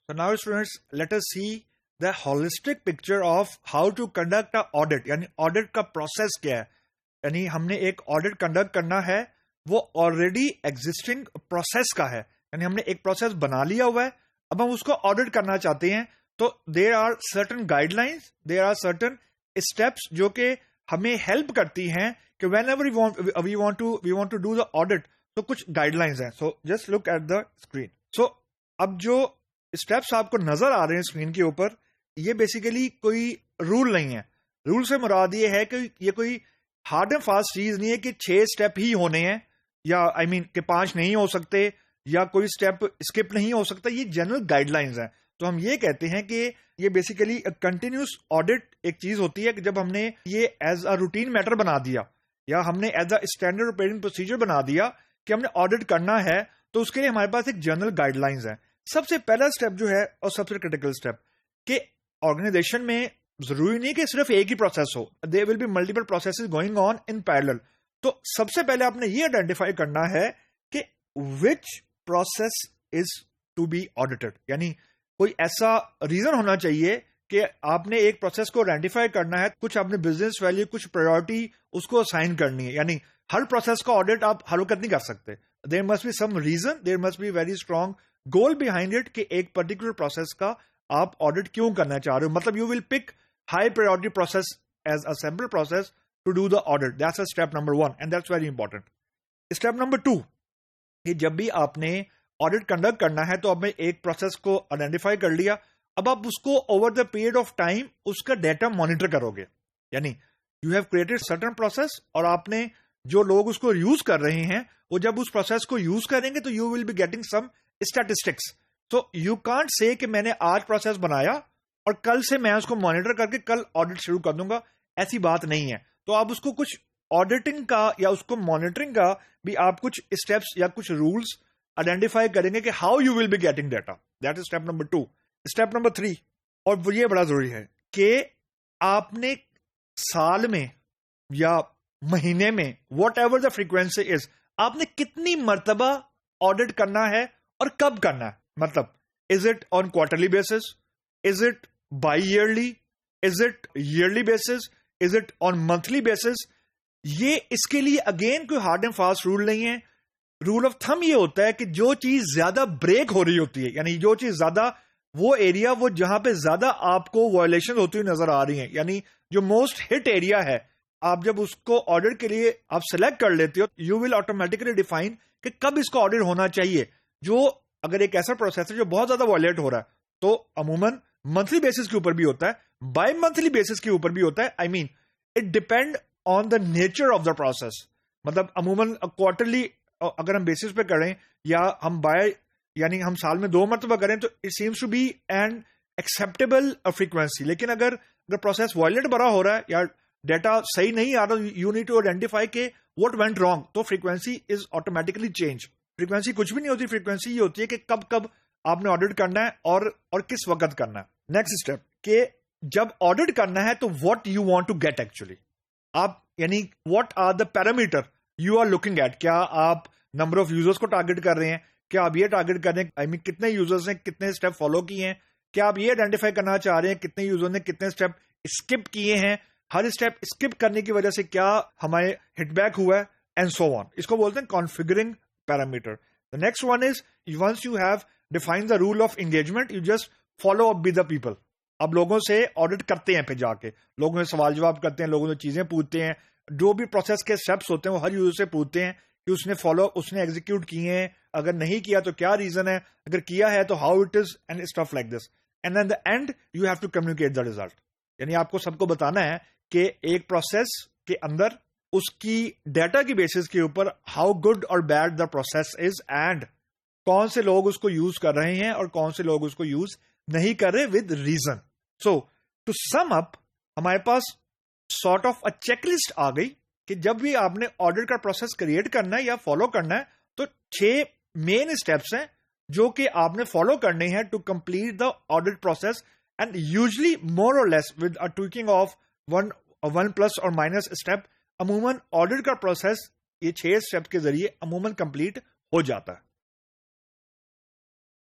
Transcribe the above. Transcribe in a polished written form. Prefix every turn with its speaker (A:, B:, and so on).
A: So now students, let us see the holistic picture of how to conduct a audit. यानी audit का process क्या है, यानी हमने एक audit conduct करना है, वो already existing process का है, यानी हमने एक process बना लिया हुआ है, अब हम उसको audit करना चाहते हैं. तो there are certain guidelines, there are certain steps जो कि हमें help करती हैं कि whenever we want to do the audit, तो कुछ guidelines हैं. So just look at the screen. So अब जो स्टेप्स आपको नजर आ रहे हैं स्क्रीन के ऊपर, ये बेसिकली कोई रूल नहीं है. रूल से मुराद ये है कि ये कोई हार्ड एंड फास्ट चीज नहीं है कि 6 स्टेप ही होने हैं, या कि 5 नहीं हो सकते, या कोई स्टेप स्किप नहीं हो सकता. ये जनरल गाइडलाइंस हैं. तो हम ये कहते हैं कि ये बेसिकली कंटिन्यूस ऑडिट एक चीज होती है कि जब हमने ये एज अ रूटीन मैटर बना दिया, या हमने as a standard operating procedure बना दिया कि हमने ऑडिट करना है, तो उसके लिए हमारे पास एक जनरल गाइडलाइंस है. सबसे पहला स्टेप जो है और सबसे क्रिटिकल स्टेप, कि ऑर्गेनाइजेशन में जरूरी नहीं कि सिर्फ एक ही प्रोसेस हो, there will be multiple processes going on in parallel. तो सबसे पहले आपने ये आइडेंटिफाई करना है कि which process is to be audited. यानी कोई ऐसा रीजन होना चाहिए कि आपने एक प्रोसेस को आइडेंटिफाई करना है, कुछ आपने बिजनेस वैल्यू, कुछ प्रायोरिटी उसको असाइन करनी है. यानी हर प्रोसेस का ऑडिट आप हर वक्त नहीं कर सकते. There must be some reason, there must be very strong goal behind it कि एक पर्टिकुलर प्रोसेस का आप ऑडिट क्यों करना चाह रहे हो. मतलब you will pick high priority process as a sample process to do the audit. That's step number 1 and that's very important. Step number 2, कि जब भी आपने ऑडिट कंडक्ट करना है तो आपने एक प्रोसेस को आइडेंटिफाई कर लिया, अब आप उसको over the period of time उसका डेटा मॉनिटर करोगे. यानी you have created certain process, और आपने जो लोग उसको यूज कर रहे हैं वो जब उस प्रोसेस को यूज करेंगे तो you will be getting some statistics. So you can't say कि मैंने आज प्रोसेस बनाया और कल से मैं उसको मॉनिटर करके कल ऑडिट शुरू कर दूंगा. ऐसी बात नहीं है. तो आप उसको कुछ ऑडिटिंग का या उसको मॉनिटरिंग का भी आप कुछ स्टेप्स या कुछ रूल्स आइडेंटिफाई करेंगे कि how you will be getting data. That is step number 2. Step number 3, और ये बड़ा जरूरी है कि आपने साल में या महीने में, what ever the frequency is, आपने कितनी मर्तबा ऑडिट करना है और कब करना है. मतलब is it on quarterly basis, is it by yearly, is it yearly basis, is it on monthly basis. ये इसके लिए अगेन कोई हार्ड एंड फास्ट रूल नहीं है. रूल ऑफ थंब ये होता है कि जो चीज ज्यादा ब्रेक हो रही होती है, यानी जो चीज ज्यादा, वो एरिया वो जहां पे ज्यादा आपको वायलेशन होती हुई नजर आ रही है, यानी जो मोस्ट हिट एरिया है, आप जब उसको ऑडिट के लिए आप सिलेक्ट कर लेते हो, यू विल ऑटोमेटिकली डिफाइन कि कब इसको ऑडिट होना चाहिए. जो अगर एक ऐसा प्रोसेस है जो बहुत ज्यादा वायलेट हो रहा है, तो अमूमन मंथली बेसिस के ऊपर भी होता है, बाय मंथली बेसिस के ऊपर भी होता है. I mean it depend on the nature of the process. मतलब अमूमन क्वार्टरली अगर हम बेसिस पे करें, या हम बाय यानी हम साल में 2 मरतबा करें, तो it seems to be an acceptable frequency. लेकिन अगर प्रोसेस वायलेट बड़ा हो रहा है या डेटा सही नहीं आ रहा, यू नीड टू आइडेंटिफाई के व्हाट वेंट रॉन्ग, तो frequency is automatically change. Frequency कुछ भी नहीं होती, फ्रीक्वेंसी ये होती है कि कब कब आपने ऑडिट करना है और किस वक्त करना है. नेक्स्ट स्टेप, कि जब ऑडिट करना है तो what you want to get actually. आप यानी what are the parameter you are looking at. क्या आप नंबर ऑफ यूजर्स को टारगेट कर रहे हैं, क्या आप ये टारगेट कर रहे हैं, आई मीन कितने यूजर्स ने कितने स्टेप फॉलो किए हैं, क्या आप ये आइडेंटिफाई करना चाह रहे हैं कितने यूजर ने कितने स्टेप स्किप किए हैं, हर स्टेप स्किप करने की वजह से क्या हमारे हिटबैक हुआ है, एंड सो ऑन. इसको बोलते हैं configuring parameter. The next one is once you have defined the rule of engagement, you just follow up with the people. अब लोगों से ऑडिट करते हैं, फिर जाके लोगों से सवाल जवाब करते हैं, लोगों से चीजें पूछते हैं, जो भी प्रोसेस के स्टेप्स होते हैं वो हर यूजर से पूछते हैं कि उसने एग्जीक्यूट किए हैं, अगर नहीं किया तो क्या रीजन है, अगर किया है तो how it is, and stuff like this. And at the end you have to communicate the result. यानी आपको सबको बताना है कि एक प्रोसेस के अंदर उसकी डेटा की बेसिस के ऊपर हाउ गुड और bad the process is, and कौन से लोग उसको यूज कर रहे हैं और कौन से लोग उसको यूज नहीं कर रहे with reason. So to sum up, हमारे पास सॉर्ट ऑफ अ चेकलिस्ट आ गई कि जब भी आपने ऑडिट का प्रोसेस क्रिएट करना है या फॉलो करना है, तो 6 मेन स्टेप्स हैं जो कि आपने फॉलो करने हैं to complete the audit process. And usually more or less with a tweaking of one plus or minus step, अमूमन ऑडिट का प्रोसेस ये 6 स्टेप के जरिए अमूमन कंप्लीट हो जाता है.